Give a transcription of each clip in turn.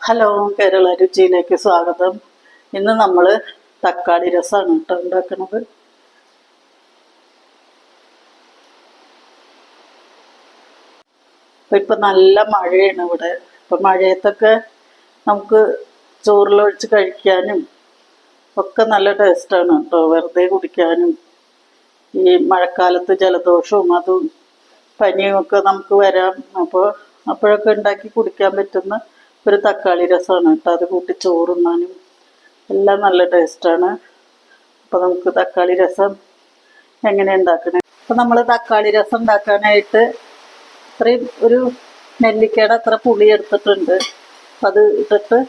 Hello, Kerala രുചിയിലേക്ക് സ്വാഗതം. ഇന്ന് നമ്മൾ തക്കാളി രസമാണ് കേട്ടോ ഉണ്ടാക്കുന്നത്. ഇപ്പം നല്ല മഴയാണ് ഇവിടെ. ഇപ്പം മഴയത്തൊക്കെ നമുക്ക് ചോറിലൊഴിച്ച് കഴിക്കാനും ഒക്കെ നല്ല ടേസ്റ്റാണ് കേട്ടോ. വെറുതെ കുടിക്കാനും ഈ മഴക്കാലത്ത് ജലദോഷവും അതും പനിയും ഒക്കെ നമുക്ക് വരാം. അപ്പോഴൊക്കെ ഉണ്ടാക്കി കുടിക്കാൻ പറ്റുന്ന ഒരു തക്കാളി രസമാണ് കേട്ടോ. അത് കൂട്ടി ചോറുണ്ണാനും എല്ലാം നല്ല ടേസ്റ്റാണ്. അപ്പോൾ നമുക്ക് തക്കാളി രസം എങ്ങനെ ഉണ്ടാക്കണേ? അപ്പോൾ നമ്മൾ തക്കാളി രസം ഉണ്ടാക്കാനായിട്ട് ഇത്രയും ഒരു നെല്ലിക്കയുടെ അത്ര പുളി എടുത്തിട്ടുണ്ട്. അത് ഇട്ടിട്ട്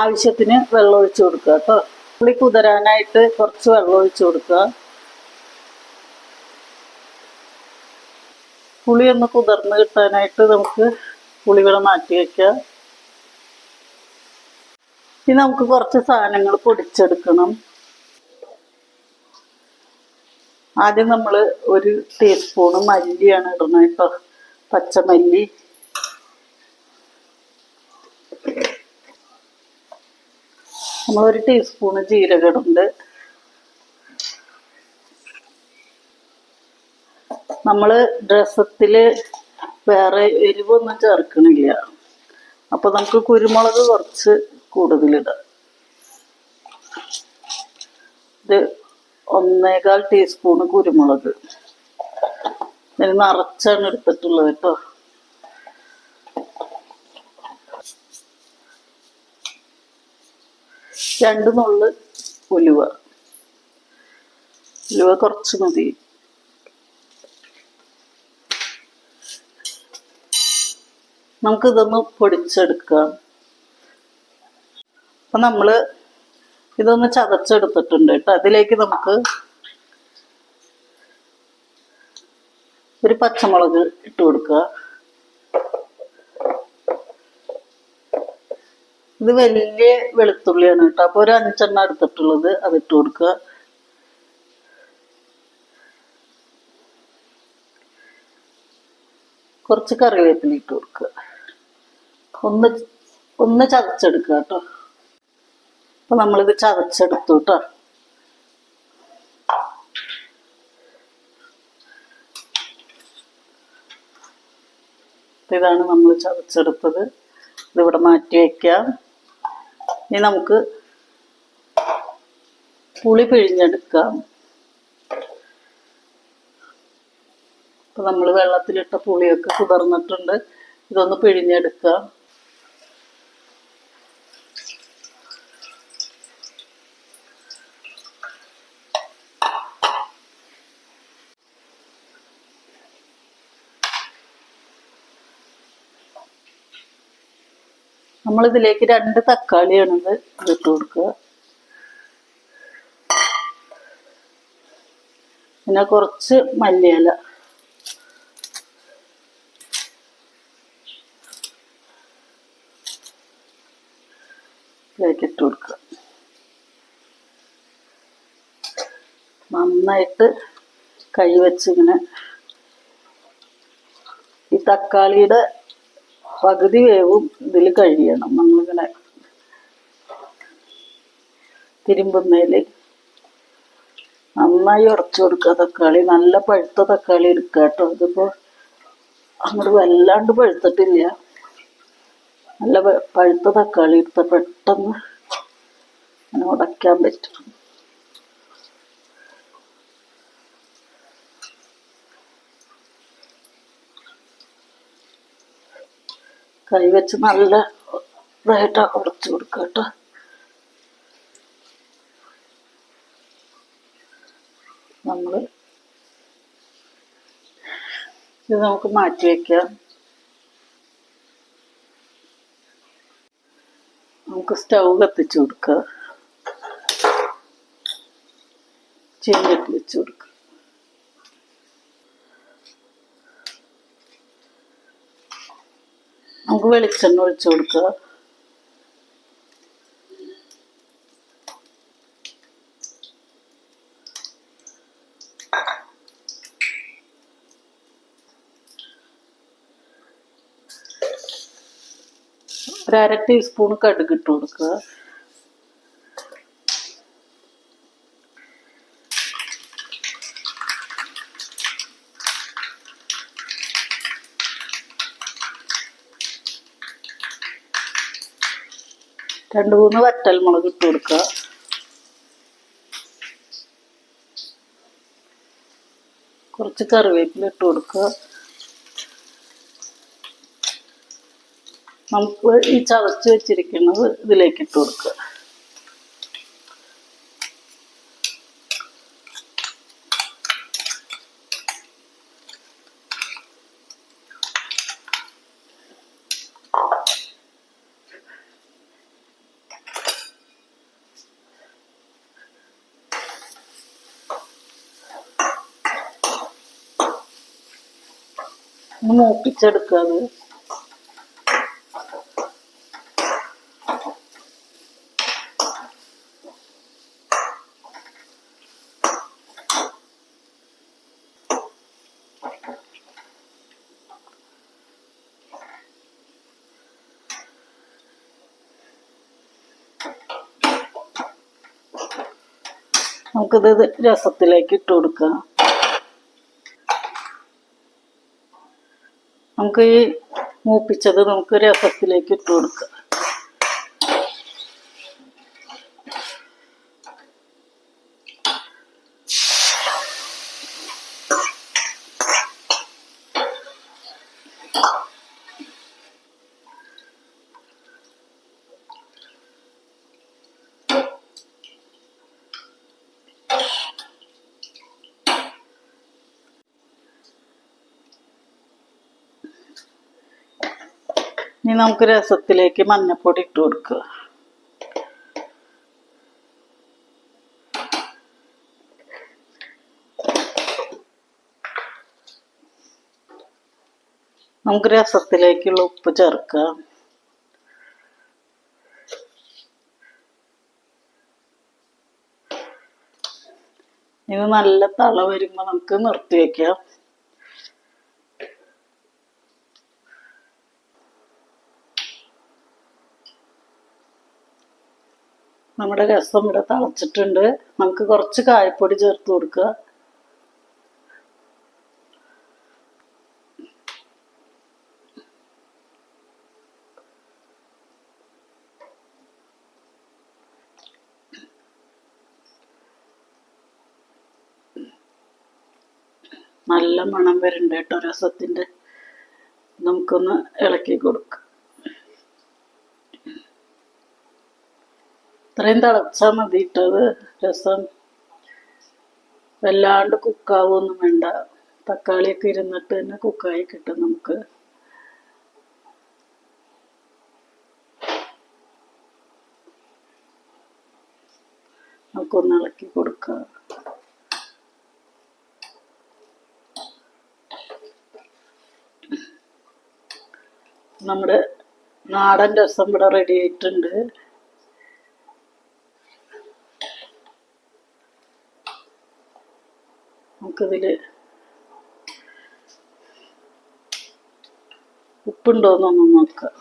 ആവശ്യത്തിന് വെള്ളം ഒഴിച്ച് കൊടുക്കുക കേട്ടോ. പുളി കുതിരാനായിട്ട് കുറച്ച് വെള്ളം ഒഴിച്ച് കൊടുക്കുക. പുളി ഒന്ന് കുതിർന്ന് കിട്ടാനായിട്ട് നമുക്ക് പുളികൾ മാറ്റി വയ്ക്കാം. ഇനി നമുക്ക് കുറച്ച് സാധനങ്ങൾ പൊടിച്ചെടുക്കണം. ആദ്യം നമ്മൾ ഒരു ടീസ്പൂണ് മല്ലിയാണ് ഇടുന്നത് കേട്ടോ. പച്ചമല്ലി, നമ്മളൊരു ടീസ്പൂണ് ജീരകം ഇടുന്നുണ്ട്. നമ്മൾ രസത്തിൽ വേറെ എരിവൊന്നും ചേർക്കണില്ല. അപ്പോൾ നമുക്ക് കുരുമുളക് കുറച്ച് കൂടുതലിടാം. ഇത് 1.25 ടീസ്പൂണ് കുരുമുളക്. ഇതിന് നിറച്ചാണ് എടുത്തിട്ടുള്ളത് കേട്ടോ. രണ്ട് നുള്ള് ഉലുവ കുറച്ച് മതി. നമുക്കിതൊന്ന് പൊടിച്ചെടുക്കാം. അപ്പം നമ്മൾ ഇതൊന്ന് ചതച്ചെടുത്തിട്ടുണ്ട് കേട്ടോ. അതിലേക്ക് നമുക്ക് ഒരു പച്ചമുളക് ഇട്ട് കൊടുക്കുക. ഇത് വലിയ വെളുത്തുള്ളിയാണ് കേട്ടോ. അപ്പോൾ ഒരു 5 എണ്ണം എടുത്തിട്ടുള്ളത് അതിട്ട് കൊടുക്കുക. കുറച്ച് കറിവേപ്പില ഇട്ട് കൊടുക്കുക. ഒന്ന് ചതച്ചെടുക്കുക കേട്ടോ. അപ്പൊ നമ്മളിത് ചതച്ചെടുത്തു കേട്ടോ. ഇതാണ് നമ്മൾ ചതച്ചെടുത്തത്. ഇതിവിടെ മാറ്റി വയ്ക്കാം. ഇനി നമുക്ക് പുളി പിഴിഞ്ഞെടുക്കാം. അപ്പൊ നമ്മൾ വെള്ളത്തിലിട്ട പുളിയൊക്കെ കുതിർന്നിട്ടുണ്ട്. ഇതൊന്ന് പിഴിഞ്ഞെടുക്കാം. നമ്മളിതിലേക്ക് 2 തക്കാളിയാണിത് ഇട്ട് കൊടുക്കുക. പിന്നെ കുറച്ച് മല്ലിയില, ഇതിലേക്ക് ഇട്ട് കൊടുക്കുക. നന്നായിട്ട് കൈ വെച്ച് ഇങ്ങനെ ഈ തക്കാളിയുടെ പകുതി വേവും ഇതിൽ കഴിയണം. നമ്മളിങ്ങനെ തിരുമ്പുന്നതിൽ നന്നായി ഉടച്ചു കൊടുക്കുക. തക്കാളി നല്ല പഴുത്ത തക്കാളി എടുക്കുക കേട്ടോ. ഇതിപ്പോൾ അങ്ങോട്ട് വല്ലാണ്ട് പഴുത്തിട്ടില്ല. നല്ല പഴുത്ത തക്കാളി എടുത്താൽ പെട്ടെന്ന് അങ്ങനെ ഉടയ്ക്കാൻ പറ്റും. കൈ വെച്ച് നല്ല ഇതായിട്ട് ഉടച്ചു കൊടുക്കുക കേട്ടോ. ഇത് നമുക്ക് മാറ്റി വയ്ക്കാം. നമുക്ക് സ്റ്റൗ കത്തിച്ചു കൊടുക്കുക. ചീനിട്ട് വെച്ച് കൊടുക്കുക. നമുക്ക് വെളിച്ചെണ്ണ ഒഴിച്ചു കൊടുക്കുക. ഒരു 1/2 ടീസ്പൂൺ കടുക് ഇട്ട് കൊടുക്കുക. രണ്ട് മൂന്ന് വറ്റൽമുളക് ഇട്ട് കൊടുക്കുക. കുറച്ച് കറിവേപ്പില ഇട്ട് കൊടുക്കുക. നമുക്ക് ഈ ചതച്ച് വെച്ചിരിക്കുന്നത് ഇതിലേക്ക് ഇട്ട് കൊടുക്കുക. മൂപ്പിച്ചെടുക്കുക. നമുക്കിത് രസത്തിലേക്ക് ഇട്ട് കൊടുക്കാം. നമുക്ക് ഈ മൂപ്പിച്ചത് നമുക്ക് രസത്തിലേക്ക് ഇട്ട് കൊടുക്കാം. ഇനി നമുക്ക് രസത്തിലേക്ക് മഞ്ഞൾപ്പൊടി ഇട്ട് കൊടുക്കുക. നമുക്ക് രസത്തിലേക്കുള്ള ഉപ്പ് ചേർക്കാം. ഇത് നല്ല തള വരുമ്പോൾ നമുക്ക് നിർത്തി വയ്ക്കാം. നമ്മുടെ രസം ഇവിടെ തിളച്ചിട്ടുണ്ട്. നമുക്ക് കുറച്ച് കായപ്പൊടി ചേർത്ത് കൊടുക്കുക. നല്ല മണം വരുന്നുണ്ട് കേട്ടോ രസത്തിൻ്റെ. നമുക്കൊന്ന് ഇളക്കി കൊടുക്കാം. ഇത്രയും തിളച്ചാൽ മതി ഇട്ടത്. രസം വല്ലാണ്ട് കുക്കാവൊന്നും വേണ്ട. തക്കാളിയൊക്കെ ഇരുന്നിട്ട് തന്നെ കുക്കായി കിട്ടും. നമുക്കൊന്ന് ഇളക്കി കൊടുക്കാം. നമ്മുടെ നാടൻ രസം ഇവിടെ റെഡി ആയിട്ടുണ്ട്. നമുക്കിതിൽ ഉപ്പുണ്ടോയെന്നൊന്ന് നോക്കാം.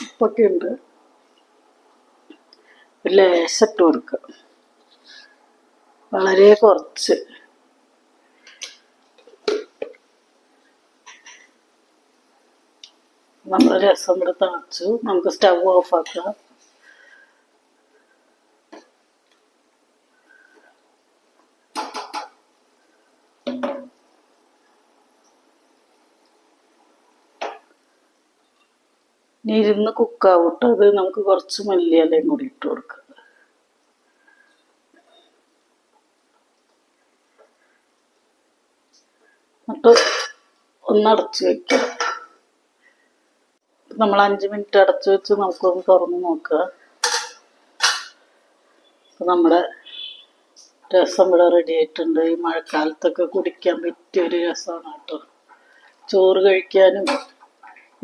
ഉപ്പൊക്കെ ഉണ്ട്. ലേശിട്ട് കൊടുക്കുക. വളരെ കുറച്ച്. നമ്മുടെ രസം ഇവിടെ തിളച്ചു. നമുക്ക് സ്റ്റവ് ഓഫ് ആക്കാം. ഇനി ഇരുന്ന് കുക്കാവട്ടെ. അത് നമുക്ക് കുറച്ച് മല്ലിയിലയും കൂടി ഇട്ട് കൊടുക്കുക. എന്നിട്ട് ഒന്ന് അടച്ചു വെക്കുക. നമ്മൾ 5 മിനിറ്റ് അടച്ചു വെച്ച് നമുക്കൊന്ന് തുറന്ന് നോക്കുക. അപ്പം നമ്മുടെ രസം ഇവിടെ റെഡി ആയിട്ടുണ്ട്. ഈ മഴക്കാലത്തൊക്കെ കുടിക്കാൻ പറ്റിയൊരു രസമാണ് കേട്ടോ. ചോറ് കഴിക്കാനും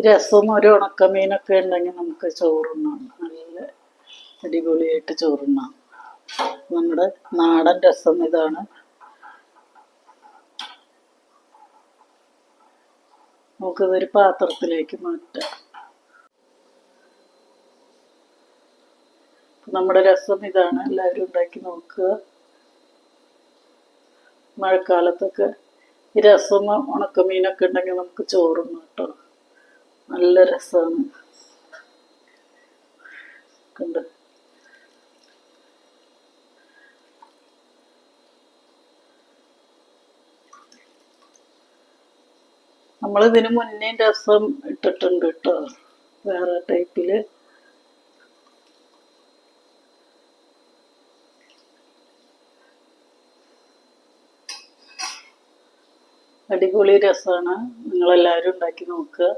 രസവും ഒരു ഉണക്കമീനൊക്കെ ഉണ്ടെങ്കിൽ നമുക്ക് ചോറുണ്ണാം. നല്ല അടിപൊളിയായിട്ട് ചോറുണ്ണാം. നമ്മുടെ നാടൻ രസം ഇതാണ്. നമുക്കിതൊരു പാത്രത്തിലേക്ക് മാറ്റാം. നമ്മുടെ രസം ഇതാണ്, എല്ലാവരും ഉണ്ടാക്കി നോക്കുക. മഴക്കാലത്തൊക്കെ ഈ രസം ഉണക്കമീനൊക്കെ ഉണ്ടെങ്കിൽ നമുക്ക് ചോറുണ്ണ കേട്ടോ, നല്ല രസമാണ്. കണ്ട് നമ്മളിതിന് മുന്നേ രസം ഇട്ടിട്ടുണ്ട് കേട്ടോ, വേറെ ടൈപ്പില്. അടിപൊളി രസമാണ്, നിങ്ങളെല്ലാവരും ഉണ്ടാക്കി നോക്കുക.